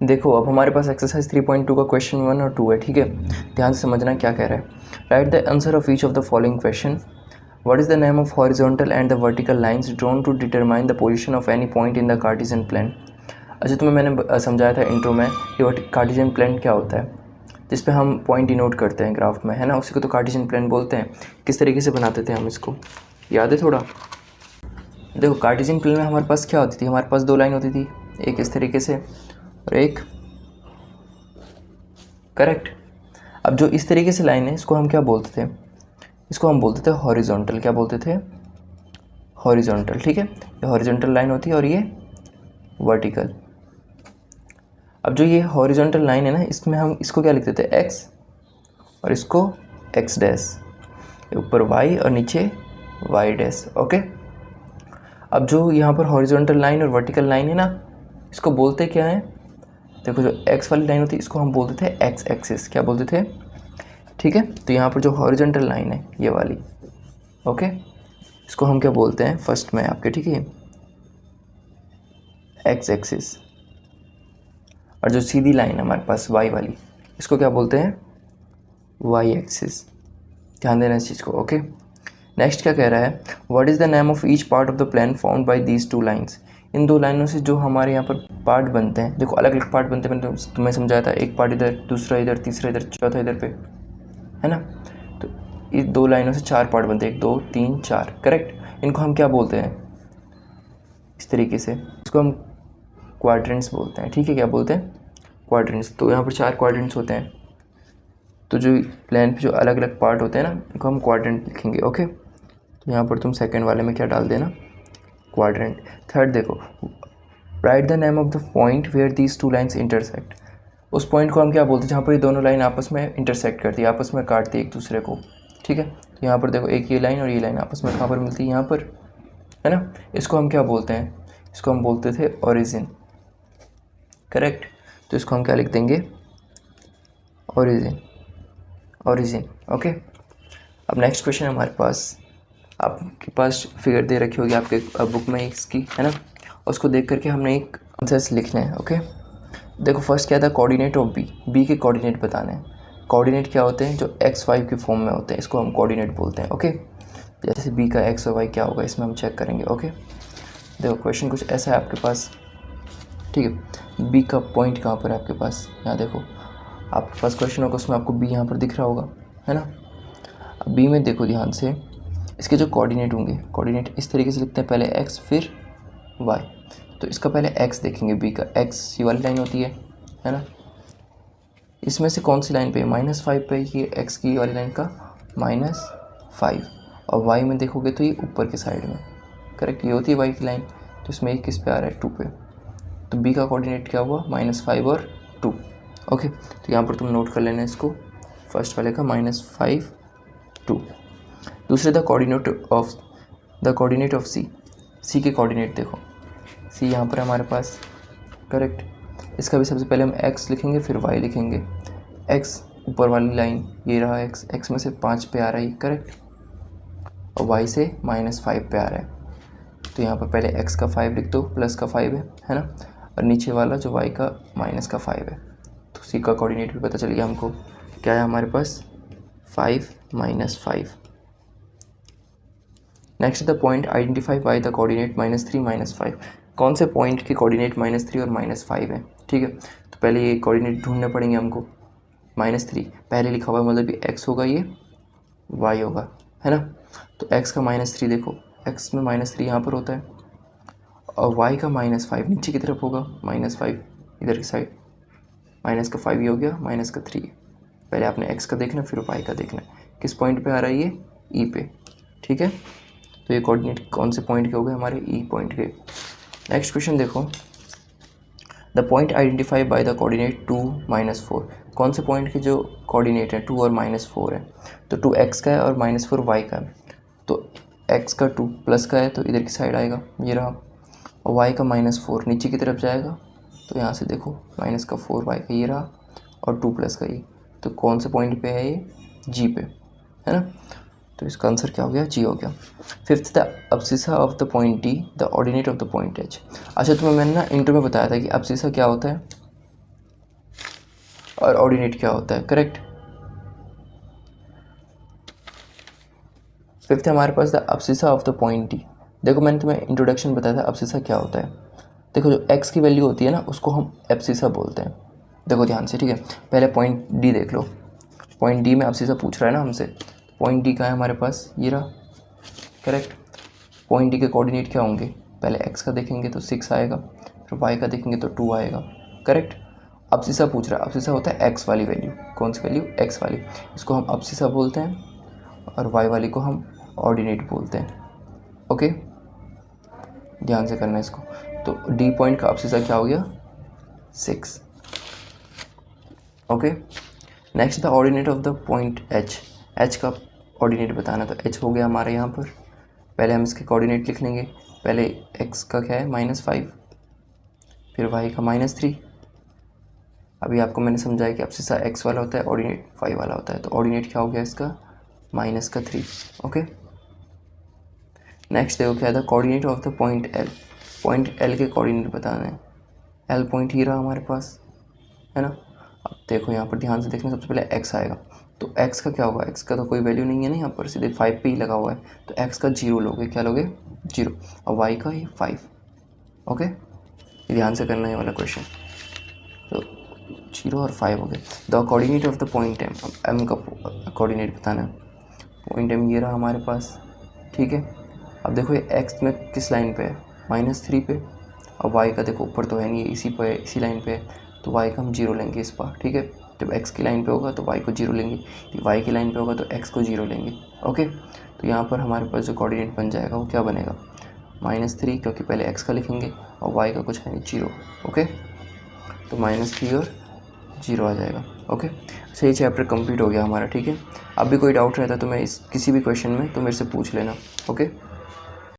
देखो अब हमारे पास एक्सरसाइज 3.2 का क्वेश्चन 1 और 2 है, ठीक है। ध्यान से समझना क्या कह रहा है। Write the answer of each of the following question. What is the name of horizontal and the vertical lines drawn to determine the position of any point in the Cartesian plane. अच्छा, तुम्हें मैंने समझाया था intro में कि Cartesian plane क्या होता है, जिस पे हम पॉइंट डिनोट करते हैं ग्राफ में, है ना। उसी को तो कार्टेशियन प्लेन बोलते हैं। किस तरीके से बनाते थे हम इसको, याद है थोड़ा? देखो कार्टेशियन प्लेन में हमारे पास क्या होती थी, हमारे पास दो लाइन होती थी, एक इस तरीके से और एक, करेक्ट। अब जो इस तरीके से लाइन है इसको हम क्या बोलते थे, इसको हम बोलते थे हॉरिजॉन्टल। क्या बोलते थे? हॉरिजॉन्टल, ठीक है। ये हॉरिजॉन्टल लाइन होती है और ये वर्टिकल। अब जो ये हॉरिजॉन्टल लाइन है ना, इसमें हम इसको क्या लिखते थे, एक्स, और इसको एक्स डैश, ऊपर वाई और नीचे वाई डैश, ओके। अब जो यहाँ पर हॉरिजॉन्टल लाइन और वर्टिकल लाइन है ना, इसको बोलते क्या है, देखो जो एक्स वाली लाइन होती है इसको हम बोलते थे एक्स एक्सिस। क्या बोलते थे? ठीक है। तो यहाँ पर जो हॉरिजॉन्टल लाइन है ये वाली, ओके, इसको हम क्या बोलते हैं फर्स्ट में आपके, ठीक है, एक्स एक्सिस। और जो सीधी लाइन है हमारे पास वाई वाली, इसको क्या बोलते हैं, वाई एक्सिस। ध्यान देना इस चीज़ को, ओके। नेक्स्ट क्या कह रहा है, what is the name of each part of the plan found by these two lines. इन दो लाइनों से जो हमारे यहाँ पर पार्ट बनते हैं, देखो अलग अलग पार्ट बनते हैं, मैंने तुम्हें समझाया था, एक पार्ट इधर, दूसरा इधर, तीसरा इधर, चौथा इधर पे, है ना। तो इस दो लाइनों से चार पार्ट बनते हैं, 1 2 3 4, करेक्ट। इनको हम क्या बोलते हैं, इस तरीके से, इसको हम क्वाड्रेंट्स बोलते हैं, ठीक है। क्या बोलते हैं? क्वाड्रेंट्स। तो यहाँ पर चार क्वाड्रेंट्स होते हैं, तो जो प्लान पे जो अलग अलग पार्ट होते हैं ना, इनको हम क्वाड्रेंट लिखेंगे, ओके। तो यहाँ पर तुम सेकंड वाले में क्या डाल देना, क्वाड्रेंट। थर्ड देखो, write the name of the point where these two lines intersect. उस पॉइंट को हम क्या बोलते हैं जहाँ पर ये दोनों लाइन आपस में इंटरसेक्ट करती है, आपस में काटती है एक दूसरे को, ठीक है। तो यहाँ पर देखो एक ये लाइन और ये लाइन आपस में कहाँ पर मिलती है, यहाँ पर, है ना। इसको हम क्या बोलते हैं, इसको हम बोलते थे ओरिजिन, करेक्ट। तो इसको हम क्या लिख देंगे, ओरिजिन, ओरिजिन, ओके। अब नेक्स्ट क्वेश्चन हमारे पास, आपके पास फिगर दे रखी होगी आपके बुक में इसकी, है ना। उसको देख करके हमने एक आंसर्स लिखने हैं, ओके। देखो फर्स्ट क्या था, कोऑर्डिनेट ऑफ बी, बी के कोऑर्डिनेट बताने हैं। कोऑर्डिनेट क्या होते हैं, जो एक्स वाई के फॉर्म में होते हैं, इसको हम कोऑर्डिनेट बोलते हैं, ओके। जैसे बी का एक्स और वाई क्या होगा इसमें हम चेक करेंगे, ओके। देखो क्वेश्चन कुछ ऐसा है आपके पास, ठीक है। बी का पॉइंट कहाँ पर है आपके पास, यहाँ देखो आपके पास क्वेश्चन होगा, उसमें आपको बी यहाँ पर दिख रहा होगा, है ना। अब बी में देखो ध्यान से, इसके जो कोऑर्डिनेट होंगे, कोऑर्डिनेट इस तरीके से लिखते हैं, पहले एक्स फिर वाई। तो इसका पहले एक्स देखेंगे, बी का एक्स ये वाली लाइन होती है ना। इसमें से कौन सी लाइन पे, -5 पे, ये एक्स की वाली लाइन का -5। और वाई में देखोगे तो ये ऊपर के साइड में, करेक्ट, ये होती है वाई की लाइन। तो इसमें एक किस पे आ रहा है, 2 पे। तो बी का कोऑर्डिनेट क्या हुआ, -5 और 2, ओके। तो यहाँ पर तुम नोट कर लेना इसको, फर्स्ट वाले का -5 2। दूसरे द कोऑर्डिनेट ऑफ सी, सी के कोऑर्डिनेट देखो, सी यहाँ पर हमारे पास, करेक्ट। इसका भी सबसे पहले हम एक्स लिखेंगे फिर वाई लिखेंगे। एक्स ऊपर वाली लाइन ये रहा एक्स, एक्स में से 5 पे आ रहा है, करेक्ट, और वाई से -5 पे आ रहा है। तो यहाँ पर पहले एक्स का 5 लिख दो, प्लस का 5 है ना, और नीचे वाला जो वाई का माइनस का 5 है। तो सी का कोऑर्डिनेट भी पता चल गया हमको, क्या है हमारे पास, 5 -5। Next the point identify by the coordinate -3 -5। कौन से पॉइंट के कोऑर्डिनेट -3 और -5 है, ठीक है। तो पहले ये कोऑर्डिनेट ढूंढने पड़ेंगे हमको। -3 पहले लिखा हुआ है, मतलब ये एक्स होगा, ये वाई होगा, है ना। तो एक्स का -3 देखो, एक्स में -3 यहाँ पर होता है, और वाई का -5 नीचे की तरफ होगा, -5 इधर की साइड, माइनस का 5 ये हो गया, माइनस का 3। पहले आपने एक्स का देखना फिर वाई का देखना, किस पॉइंट पे आ रहा है ये, ई पे, ठीक है। तो ये कोऑर्डिनेट कौन से पॉइंट के हो गए हमारे, ई पॉइंट के। नेक्स्ट क्वेश्चन देखो, the point identify by the coordinate 2 -4। कौन से पॉइंट के जो कोऑर्डिनेट है 2 और -4 है, तो 2 एक्स का है और -4 वाई का है। तो एक्स का 2 प्लस का है तो इधर की साइड आएगा, ये रहा, और वाई का -4 नीचे की तरफ जाएगा, तो यहाँ से देखो -4 वाई का ये रहा, और 2 प्लस का ये। तो कौन से पॉइंट पे है ये, जी पे, है ना। तो इसका आंसर क्या हो गया, जी हो गया। Fifth the abscissa of the point D, the ordinate of the point H. अच्छा तुम्हें मैंने ना इंट्रो में बताया था कि अब्सिसा क्या होता है, और ऑर्डिनेट क्या होता है, करेक्ट। फिफ्थ है हमारे पास the abscissa of the point D. देखो मैंने तुम्हें इंट्रोडक्शन बताया था अब्सिसा क्या होता है। देखो जो एक्स की वैल्यू होती है ना उसको हम एब्सिसा बोलते हैं। देखो ध्यान से, ठीक है। पहले पॉइंट डी देख लो, पॉइंट डी में अब्सिसा पूछ रहा है ना हमसे। पॉइंट डी का है हमारे पास, ये रहा, करेक्ट। पॉइंट डी के कोऑर्डिनेट क्या होंगे, पहले एक्स का देखेंगे तो 6 आएगा, फिर वाई का देखेंगे तो 2 आएगा, करेक्ट। अब्सिसा पूछ रहा है, अब्सिसा होता है एक्स वाली वैल्यू। कौन सी वैल्यू, एक्स वाली, इसको हम अब्सिसा बोलते हैं, और वाई वाली को हम ऑर्डिनेट बोलते हैं। ओके, ध्यान से करना है इसको। तो डी पॉइंट का अब्सिसा क्या हो गया, 6। Okay, next the ordinate of the point H. H का ऑर्डिनेट बताना, तो एच हो गया हमारे यहाँ पर। पहले हम इसके कोऑर्डिनेट लिख लेंगे। पहले एक्स का क्या है, -5, फिर वाई का -3। अभी आपको मैंने समझाया कि अब्सिसा एक्स वाला होता है, ऑर्डिनेट वाई वाला होता है। तो ऑर्डिनेट क्या हो गया इसका, -3। ओके, नेक्स्ट देखो क्या है, the coordinate of the point L. Point L के कोऑर्डिनेट बताना है। एल पॉइंट ही रहा हमारे पास, है ना। अब देखो यहाँ पर ध्यान से देखना, सबसे पहले एक्स आएगा, तो एक्स का क्या होगा, एक्स का तो कोई वैल्यू नहीं है ना यहाँ पर, सीधे 5 पे ही लगा हुआ है, तो एक्स का 0 लोगे, क्या लोगे, 0, और वाई का ही 5। ओके, ध्यान से करना है वाला क्वेश्चन। तो 0 और 5 हो गए। The coordinate of the point M, M का कोऑर्डिनेट बताना है। पॉइंट एम ये रहा हमारे पास, ठीक है। अब देखो ये एक्स में किस लाइन पे है, -3 पे, और वाई का देखो ऊपर तो है नहीं, इसी पे, इसी लाइन पे है, तो वाई का हम 0 लेंगे इस बार, ठीक है। जब एक्स की लाइन पे होगा तो वाई को 0 लेंगे, वाई की लाइन पे होगा तो एक्स को 0 लेंगे। ओके, तो यहाँ पर हमारे पास जो कोऑर्डिनेट बन जाएगा वो क्या बनेगा, -3, क्योंकि पहले एक्स का लिखेंगे और वाई का कुछ है नहीं, 0। ओके, तो -3 और 0 आ जाएगा। ओके, अच्छा ये चैप्टर कंप्लीट हो गया हमारा, ठीक है। अब भी कोई डाउट रहता है तो मैं इस किसी भी क्वेश्चन में तो मेरे से पूछ लेना। ओके।